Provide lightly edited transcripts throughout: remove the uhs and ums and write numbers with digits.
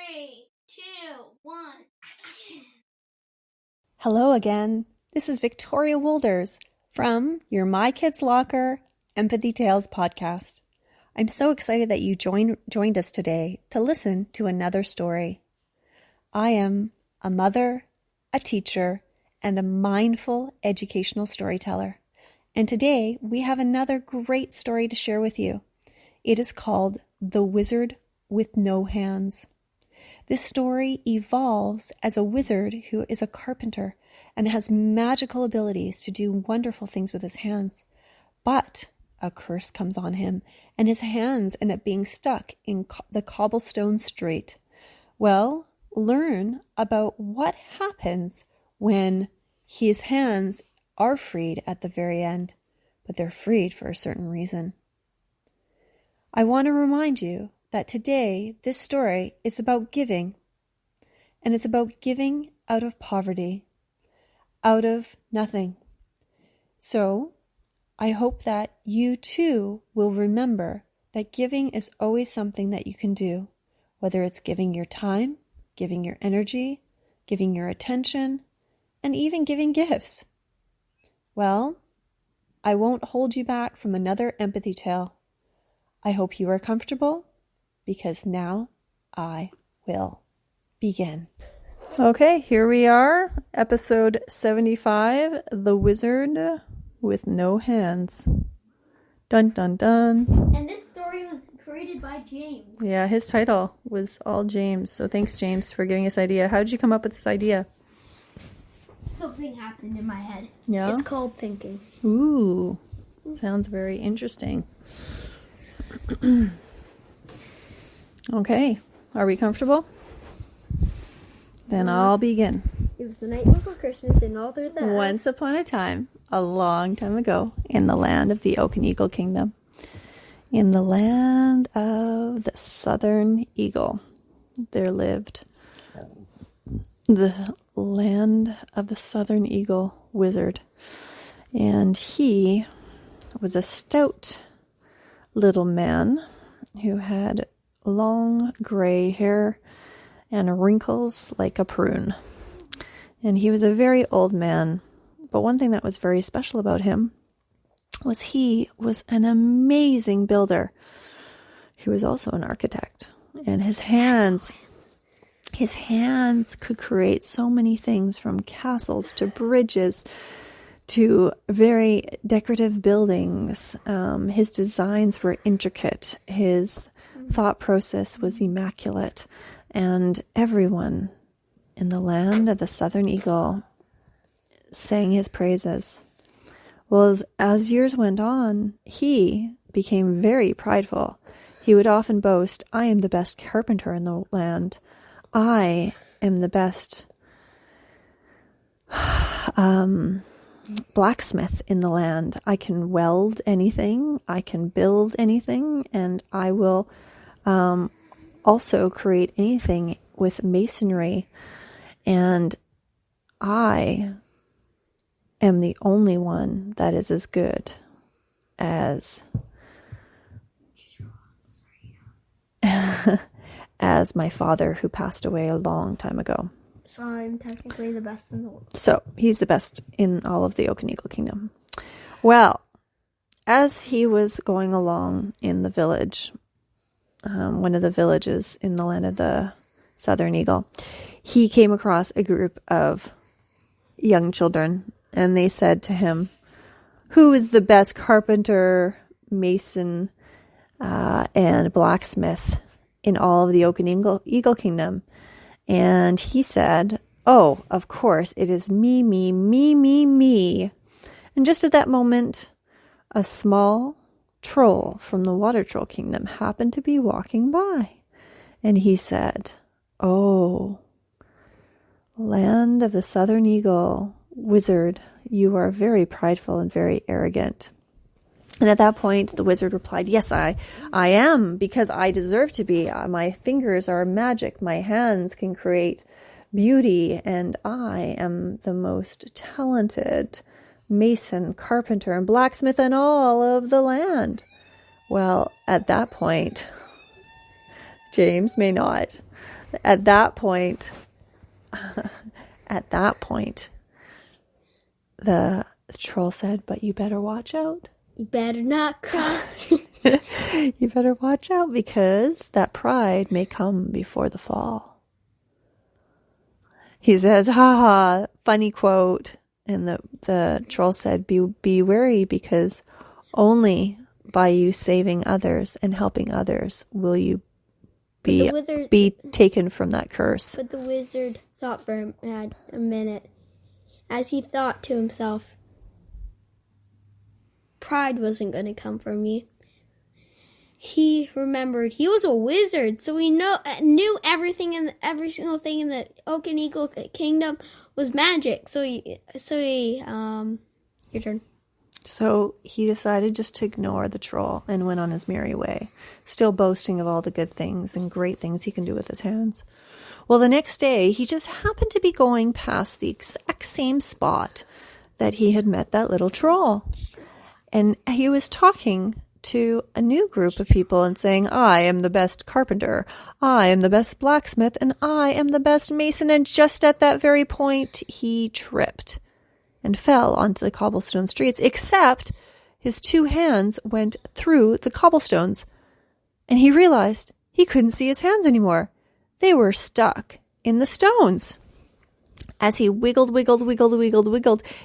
3, 2, 1, action. Hello again. This is Victoria Wolders from your My Kids Locker Empathy Tales podcast. I'm so excited that you joined us today to listen to another story. I am a mother, a teacher, and a mindful educational storyteller. And today we have another great story to share with you. It is called The Wizard with No Hands. This story evolves as a wizard who is a carpenter and has magical abilities to do wonderful things with his hands. But a curse comes on him, and his hands end up being stuck in the cobblestone street. Well, learn about what happens when his hands are freed at the very end, but they're freed for a certain reason. I want to remind you that today this story is about giving, and it's about giving out of poverty, out of nothing. So I hope that you too will remember that giving is always something that you can do, whether it's giving your time, giving your energy, giving your attention, and even giving gifts. Well, I won't hold you back from another empathy tale. I hope you are comfortable, because now I will begin. Okay, here we are, episode 75, The Wizard with No Hands. Dun dun dun. And this story was created by James. Yeah, his title was all James, so thanks James for giving us an idea. How did you come up with this idea? Something happened in my head. Yeah? It's called thinking. Ooh, sounds very interesting. Okay, are we comfortable? Then I'll begin. It was the night before Christmas, and all through the Once upon a time, a long time ago, in the land of the Oak and Eagle Kingdom, in the land of the Southern Eagle, there lived the land of the Southern Eagle wizard. And he was a stout little man who had long gray hair and wrinkles like a prune. And he was a very old man, but one thing that was very special about him was he was an amazing builder. He was also an architect, and his hands could create so many things, from castles to bridges to very decorative buildings. His designs were intricate. His thought process was immaculate. And everyone in the land of the Southern Eagle sang his praises. Well, as years went on, he became very prideful. He would often boast, "I am the best carpenter in the land. I am the best blacksmith in the land. I can weld anything, I can build anything, and I will also create anything with masonry. And I am the only one that is as good as as my father, who passed away a long time ago." So I'm technically the best in the world. So he's the best in all of the Oak and Eagle Kingdom. Well, as he was going along in the village, one of the villages in the land of the Southern Eagle, he came across a group of young children, and they said to him, "Who is the best carpenter, mason, and blacksmith in all of the Oak and Eagle Kingdom?" And he said, "Oh, of course, it is me, me, me, me, me." And just at that moment, a small troll from the Water Troll Kingdom happened to be walking by. And he said, "Oh, land of the Southern Eagle, wizard, you are very prideful and very arrogant." And at that point, the wizard replied, "Yes, I am, because I deserve to be. My fingers are magic. My hands can create beauty, and I am the most talented mason, carpenter, and blacksmith in all of the land." Well, at that point, James may not, At that point, the troll said, "But you better watch out. You better not cry." You better watch out because that pride may come before the fall." He says, "Ha ha, funny quote." And the troll said, be wary because only by you saving others and helping others will you be taken from that curse. But the wizard thought for a minute. As he thought to himself, pride wasn't going to come from me. He remembered he was a wizard, so he knew everything and every single thing in the Oak and Eagle Kingdom was magic. So he your turn. So he decided just to ignore the troll and went on his merry way, still boasting of all the good things and great things he can do with his hands. Well, the next day, he just happened to be going past the exact same spot that he had met that little troll. And he was talking to a new group of people and saying, "I am the best carpenter, I am the best blacksmith, and I am the best mason." And just at that very point, he tripped and fell onto the cobblestone streets, except his two hands went through the cobblestones. And he realized he couldn't see his hands anymore. They were stuck in the stones. As he wiggled,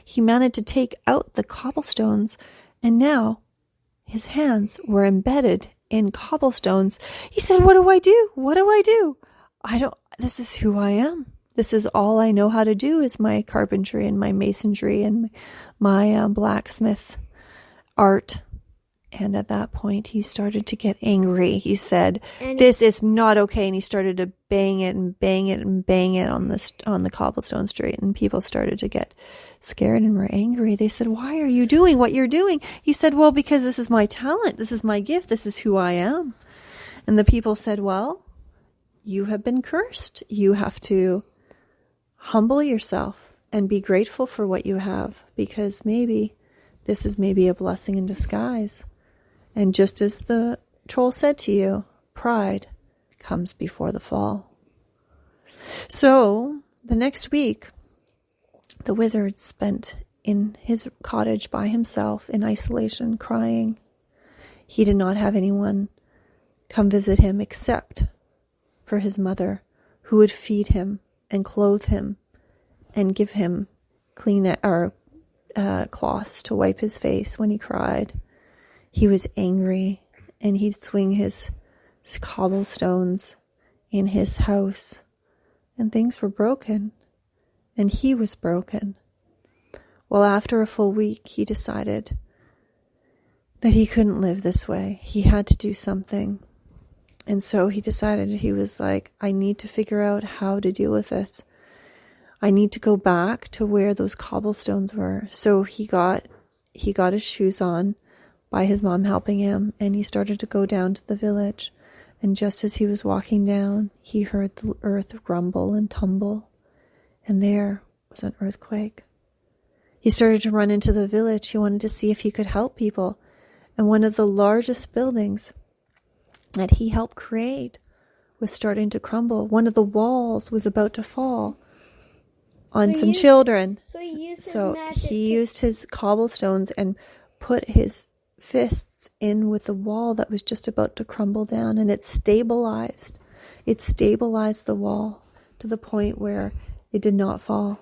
he managed to take out the cobblestones, and now his hands were embedded in cobblestones. He said, "What do I do? What do I do? This is who I am. This is all I know how to do is my carpentry and my masonry and my blacksmith art." And at that point, he started to get angry. He said, "This is not okay." And he started to bang it on the cobblestone street. And people started to get scared and were angry. They said, "Why are you doing what you're doing?" He said, "Well, because this is my talent. This is my gift. This is who I am." And the people said, "Well, you have been cursed. You have to humble yourself and be grateful for what you have, because maybe this is maybe a blessing in disguise. And just as the troll said to you, pride comes before the fall." So the next week, the wizard spent in his cottage by himself in isolation, crying. He did not have anyone come visit him except for his mother, who would feed him and clothe him and give him clean cloths to wipe his face when he cried. He was angry, and he'd swing his cobblestones in his house, and things were broken, and he was broken. Well, after a full week, he decided that he couldn't live this way. He had to do something. And so he decided, he was like, "I need to figure out how to deal with this. I need to go back to where those cobblestones were." So he got his shoes on by his mom helping him, and he started to go down to the village. And just as he was walking down, he heard the earth rumble and tumble, and there was an earthquake. He started to run into the village. He wanted to see if he could help people. And one of the largest buildings that he helped create was starting to crumble. One of the walls was about to fall on some children. So he used his cobblestones and put his fists in with the wall that was just about to crumble down, and it stabilized the wall to the point where it did not fall.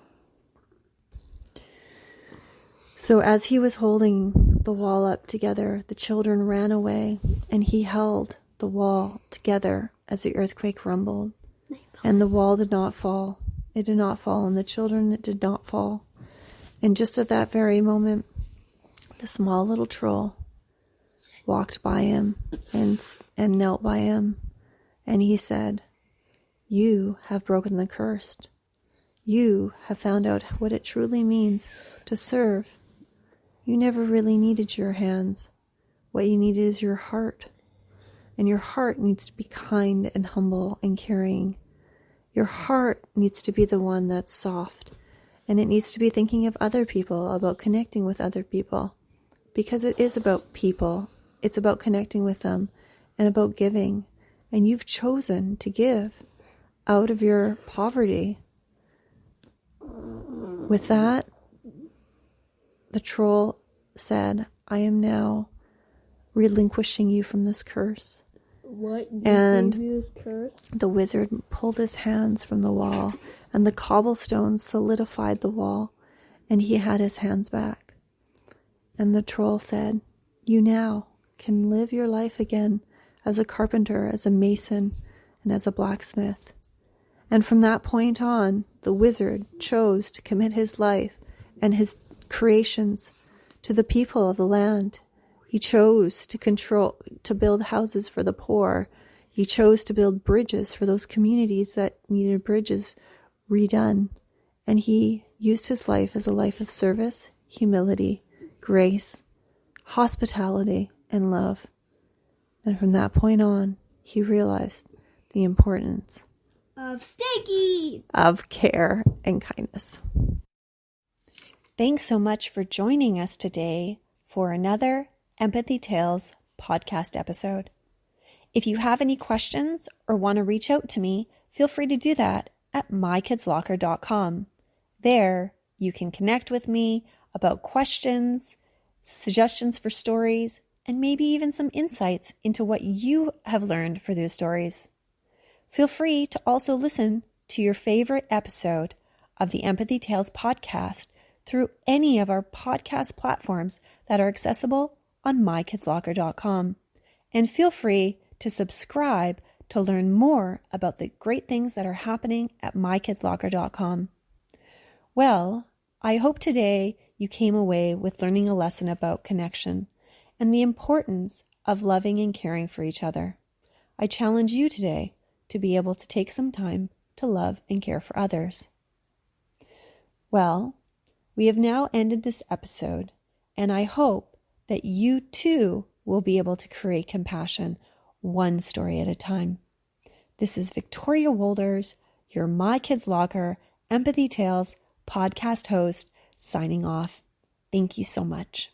So as he was holding the wall up together, the children ran away, and he held the wall together as the earthquake rumbled, and the wall did not fall. It did not fall, and the children, it did not fall. And just at that very moment, the small little troll walked by him and knelt by him, and he said, "You have broken the curse. You have found out what it truly means to serve. You never really needed your hands. What you needed is your heart. And your heart needs to be kind and humble and caring. Your heart needs to be the one that's soft. And it needs to be thinking of other people, about connecting with other people. Because it is about people. It's about connecting with them and about giving. And you've chosen to give out of your poverty. With that, the troll said, I am now relinquishing you from this curse. What? And gave you this curse? the wizard pulled his hands from the wall, and the cobblestones solidified the wall, and he had his hands back. And the troll said, you now can live your life again as a carpenter, as a mason, and as a blacksmith. And from that point on, the wizard chose to commit his life and his creations to the people of the land. He chose to build houses for the poor. He chose to build bridges for those communities that needed bridges redone. And he used his life as a life of service, humility, grace, hospitality, and love. And from that point on, he realized the importance Of Stinky! of care and kindness. Thanks so much for joining us today for another Empathy Tales podcast episode. If you have any questions or want to reach out to me, feel free to do that at mykidslocker.com. There, you can connect with me about questions, suggestions for stories, and maybe even some insights into what you have learned for those stories. Feel free to also listen to your favorite episode of the Empathy Tales podcast through any of our podcast platforms that are accessible on mykidslocker.com. And feel free to subscribe to learn more about the great things that are happening at mykidslocker.com. Well, I hope today you came away with learning a lesson about connection and the importance of loving and caring for each other. I challenge you today to be able to take some time to love and care for others. Well, we have now ended this episode, and I hope that you too will be able to create compassion one story at a time. This is Victoria Wolders, your My Kids Locker Empathy Tales podcast host, signing off. Thank you so much.